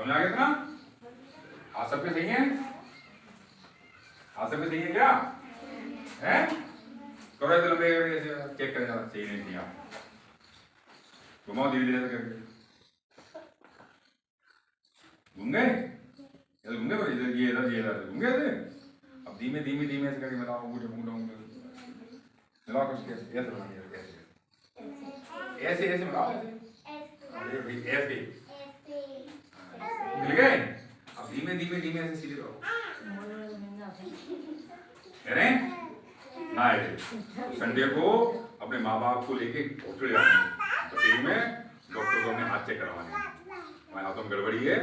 समझ आ गया ना? हाथ सबके सही है? हाथ सबके सही है क्या है? थोड़ा सा लंबे करके चेक कर जाना सही नहीं आप घुमाओ धीरे धीरे करके घूम गए घूम गए इधर ये घूम गए थे। अब धीमे धीमे धीमे ऐसे करके मिलाओ मिलाओ कुछ ऐसे ऐसे मिलाओ अरे भाई ऐसे मिल गए। अब धीमे धीमे धीमे ऐसे सीधे रहो ना संडे को अपने माँ बाप को लेके डॉक्टर जाना में डॉक्टर को अपने हाथ चेक करवाने हमारे हाथों में गड़बड़ी है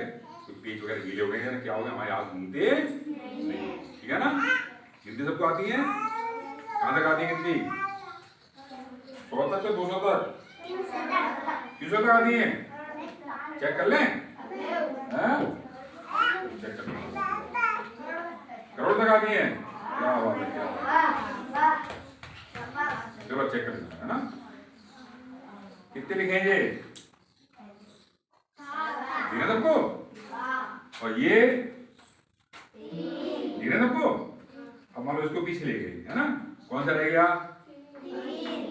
तो पेट वगैरह गीले हो गए हैं क्या हो गया हमारे हाथ घूमते नहीं ठीक है ना। गिनती सबको आती है कहाँ तक आती है गिनती 100 तक तो 200 तक 300 तक आती है चेक कर लें चेक कर लें करोड़ तक आती है क्या बात है क्या चलो चेक कर लेना है ना। कितने लिखेंगे दिखा सबको और ये दिखा सबको। अब मान लो इसको पीछे ले गए है ना कौन सा रह गया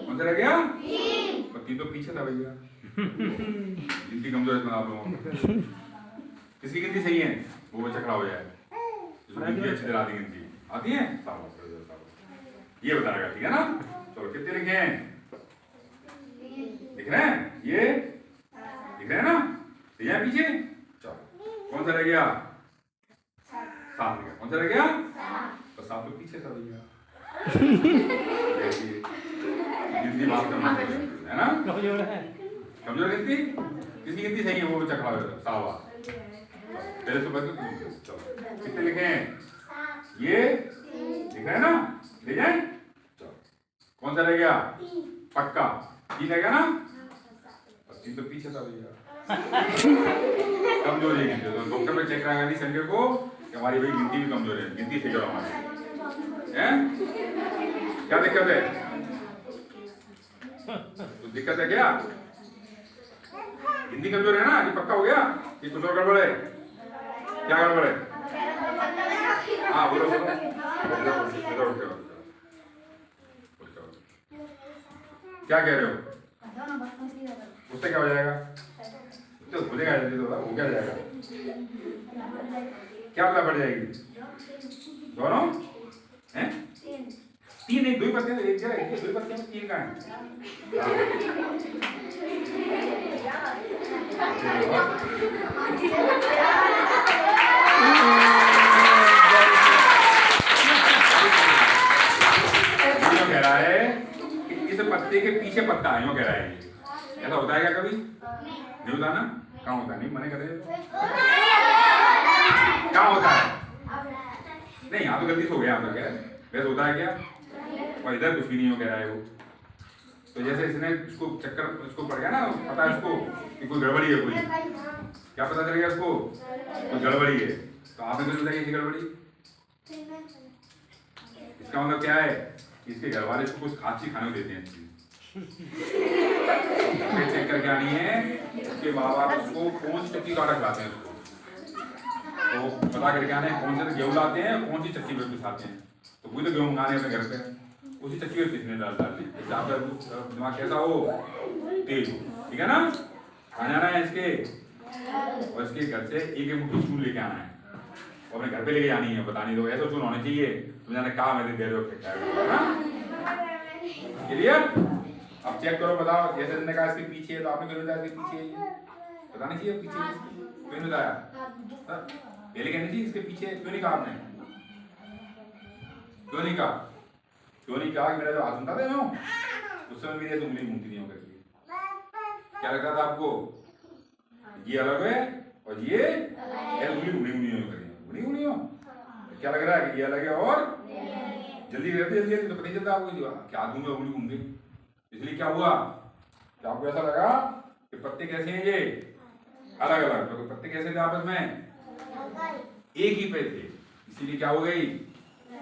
कौन सा रह गया और 3 तो पीछे था भैया गिनती कमजोर है आप लोगों किसकी गिनती सही है वो बच्चा खड़ा हो जाए गिनती अच्छी तरह गिनती आती है ये बताएगा ठीक है ना। चलो कितने लिखे हैं दिख रहे हैं ये दिख रहे हैं ना ये पीछे चलो कौन सा रह गया 7 रह गया कौन सा रह गया तो 7 तो पीछे था भैया गिनती बात करना है ना कमजोर गिनती किसकी गिनती सही है वो बच्चा खड़ा हो सावा पहले तो बच्चे चलो कितने लिखे हैं ये दिख रहे हैं ना ले जाए चलो कौन सा रह गया पक्का 3 रह गया ना 3 तो पीछे था भैया कमजोर है गिनती तो डॉक्टर में चेक कराएगा नहीं संडे को कि हमारी भाई गिनती भी कमजोर है गिनती से करो हमारी हैं क्या दिक्कत है तो दिक्कत है क्या गिनती कमजोर है ना ये पक्का हो गया ये कुछ और गड़बड़ है क्या गड़बड़ है हाँ बोलो क्या कह रहे हो उससे क्या हो जाएगा तो भूलेगा वो क्या जाएगा क्या पता पड़ जाएगी दोनों हैं 3 नहीं 2 पत्ते एक जगह 2 पत्ते में 3 का है कह रहा है कि इस पत्ते के पीछे पत्ता है कह रहा है ऐसा होता है क्या कभी नहीं होता ना कहाँ होता है नहीं मने करे कहाँ होता है नहीं यहाँ तो गलती से हो गया तो क्या वैसे होता है क्या और इधर कुछ भी नहीं हो कह रहा है वो तो जैसे इसने इसको चक्कर इसको पड़ गया ना पता है इसको कि कोई गड़बड़ी है कोई क्या पता चल गया इसको कोई गड़बड़ी है तो आपने तो बताइए इसकी गड़बड़ी इसका मतलब क्या है इसके घर वाले इसको कुछ खांसी खाने को देते हैं चेक करके आनी है उसके माँ बाप उसको कौन सी चक्की काटा खिलाते हैं उसको तो पता करके आने कौन से गेहूँ लाते हैं कौन सी चक्की पे पिसाते हैं तो वही तो गेहूँ मंगाने अपने घर पे उसी चक्की में पिसने डाल दी दिमाग कैसा हो तेज हो ठीक है ना। खाना जाना है इसके और इसके घर से एक मुट्ठी चून लेके आना है और अपने घर पे लेके जानी है बतानी दो ऐसा चून होने चाहिए तुम जाने कहा मैंने दे रहे हो क्लियर। अब चेक करो बताओ जैसे तुमने कहा इसके पीछे है तो आपने क्यों बताया इसके पीछे पता नहीं चाहिए पीछे क्यों नहीं बताया पहले कहनी चाहिए इसके पीछे क्यों नहीं कहा आपने क्यों नहीं कहा कि मेरा जो हाथ सुनता था मैं उस समय मेरी उंगली घूमती नहीं करके क्या लगता था आपको ये अलग है और ये उंगली घूमी हो क्या लग रहा है कि ये अलग है और जल्दी तो पता नहीं चलता आपको क्या हाथ घूमे उंगली घूम गई इसलिए क्या हुआ क्या आपको ऐसा लगा कि पत्ते कैसे हैं ये अलग अलग तो पत्ते कैसे थे आपस में एक ही पे थे इसीलिए क्या हो गई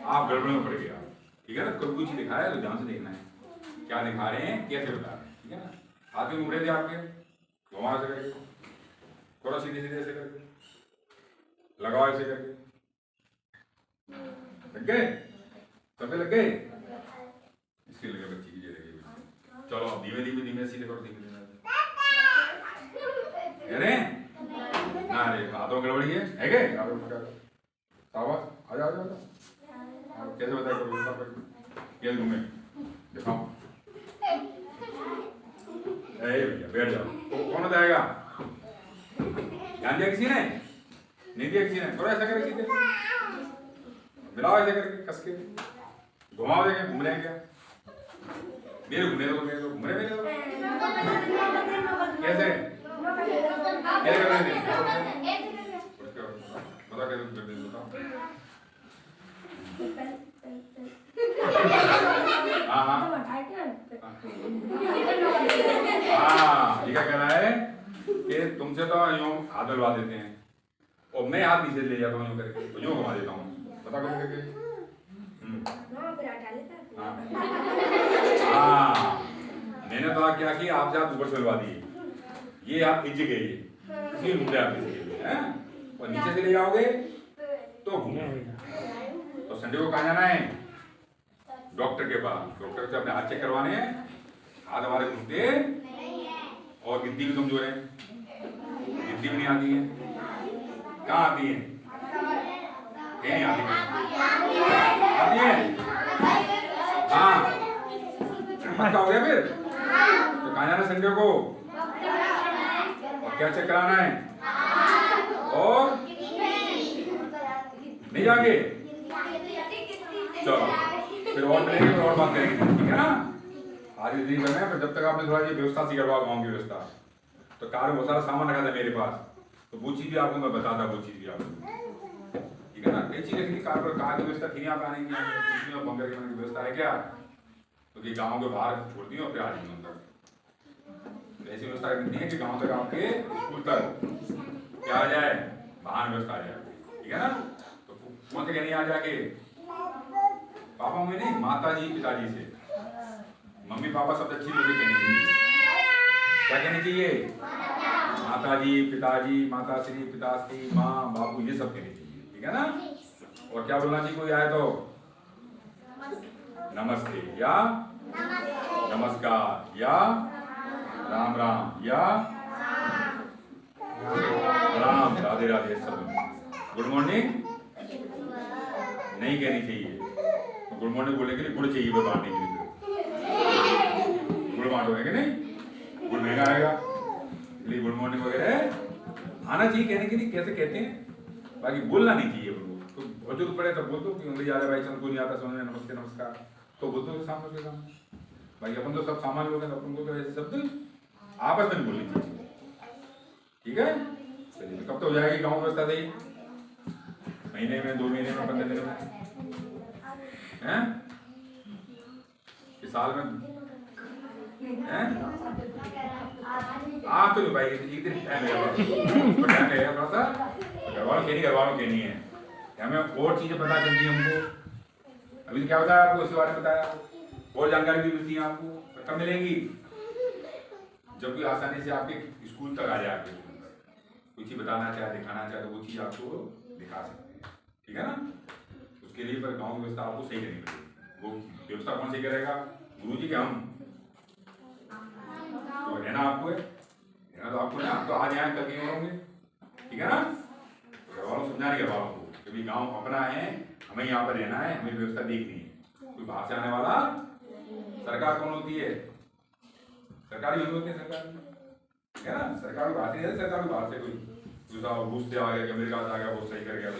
आप गड़बड़ में पड़ गया ठीक है ना। कोई चीज दिखा है तो ध्यान से देखना है क्या दिखा रहे हैं कैसे बता रहे हैं ठीक है ना। हाथ में घूम रहे थे आपके घुमा से करके थोड़ा सीधे सीधे ऐसे करके लगाओ ऐसे करके, लग गए सब पे लग गए, इसके लगे बच्ची की लगी। चलो धीमे धीमे धीमे सीधे करो, धीमे धीमे अरे ना रे हाथों गड़बड़ी है क्या? शाबाश, आ जाओ आ जाओ। कैसे बताया करो ये घूमे दिखाओ। भैया बैठ जाओ। कौन बताएगा? ध्यान दिया किसी ने? नहीं दिया किसी ने? करो ऐसा करके सीधे मिलाओ, ऐसे करके कस के घुमाओ, देखें घूम रहे हैं क्या? मेरे घूमने दो, मेरे दो घूम रहे मेरे दो। कैसे मेरे कर रहे बता कैसे कर दे बताओ। हाँ हाँ ये क्या कह रहा है कि तुमसे तो यूं हाथ डलवा देते हैं और मैं हाथ नीचे ले जाता हूँ यूं करके, तो यूं घुमा देता हूँ। बता करो करके। हाँ मैंने तो क्या किया, आपसे हाथ ऊपर से डलवा दिए, ये हाथ नीचे गए, इसलिए मुझे आप नीचे हैं और नीचे से ले जाओगे तो घूमे। तो संडे को कहाँ जाना है? डॉक्टर के पास। डॉक्टर से अपने हाथ चेक करवाने हैं, हाथ हमारे घूमते और गिद्दी भी कमजोर है, गिद्दी भी नहीं आती है। कहाँ आती है? नहीं आती है, आती है। हाँ क्या हो गया फिर? तो कहाँ जाना संडे को? और क्या चेक कराना है? और नहीं जाके चलो फिर और मिलेंगे, फिर और बात करेंगे, ठीक है ना? आज दिन करना है, पर जब तक आपने थोड़ा ये व्यवस्था सी करवाओ, गाँव की व्यवस्था। तो कार में बहुत सारा सामान रखा था मेरे पास, तो वो चीज भी आपको मैं बताता, वो चीज भी आपको, ठीक है ना? कई चीज रखी कार पर, कार की व्यवस्था थी यहाँ पे आने की, बंगर की व्यवस्था है क्या? तो ये गाँव के बाहर छोड़ दी और फिर आ जाएंगे अंदर। ऐसी व्यवस्था करनी है कि गाँव तक आपके स्कूल तक क्या आ जाए, वाहन व्यवस्था आ जाए, ठीक है ना? तो कौन से कहनी आ जाके पापा में नहीं, माता जी पिताजी से। मम्मी पापा सब अच्छी बोली कहनी चाहिए। क्या कहनी चाहिए? माता जी पिताजी, माता श्री, पिताश्री, माँ बापू, ये सब कहनी चाहिए, ठीक है ना? और क्या बोलना चाहिए कोई आए तो? नमस्ते या नमस्कार या राम राम या राम, राधे राधे सब। गुड मॉर्निंग नहीं कहनी चाहिए, तो गुड मॉर्निंग बोलने के लिए गुड़ चाहिए बांटने के लिए, गुड़ बांटोगे कि नहीं? गुड़ महंगा आएगा, इसलिए गुड मॉर्निंग वगैरह आना चाहिए कहने के लिए। कैसे कहते हैं, बाकी बोलना नहीं चाहिए उनको। तो बहुत जरूरत पड़े तब बोल दो कि अंग्रेजी आ रहा है भाई, चल कोई नहीं आता समझ में, नमस्ते नमस्कार तो बोल दो सामने से सामने। भाई अपन तो सब सामान लोग हैं, अपन को तो ऐसे शब्द आपस में बोलनी चाहिए, ठीक है? चलिए कब तो हो जाएगी गाँव व्यवस्था सही? महीने में, 2 महीने में, 15 दिन में, हैं? कि साल में हैं? आप तो भाई एक दिन टाइम लगेगा, टाइम लगेगा थोड़ा सा। घरवालों के नहीं है, हमें और चीजें पता चलती है हमको। अभी तो क्या बताया आपको, इसके बारे में बताया, और जानकारी भी मिलती है आपको। कब मिलेंगी? जब भी आसानी से आपके स्कूल तक आ जाए, कुछ ही बताना चाहे, दिखाना चाहे तो वो चीज आपको दिखा सकते हैं, ठीक है ना? उसके लिए पर गाँव व्यवस्था आपको सही करनी पड़ेगी। वो व्यवस्था कौन सही करेगा? गुरु जी के हम तो रहना आपको है, रहना तो आपको है। आप तो आज यहाँ कल कहीं होंगे, ठीक है ना? घर वालों समझा नहीं, घर वालों को कभी गाँव अपना है, हमें यहाँ पर रहना है, हमें व्यवस्था देखनी है। कोई बाहर से आने वाला, सरकार कौन होती है? सरकार ही होती है, सरकार, ठीक है ना? सरकार भी बाहर से नहीं, सरकार भी बाहर से कोई दूसरा रूस से आ गया, अमेरिका से आ गया, वो सही कर गया,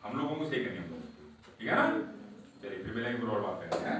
हम लोगों को सही करनी है, ठीक है ना? चलिए फिर मिलेंगे, फिर और बात करेंगे।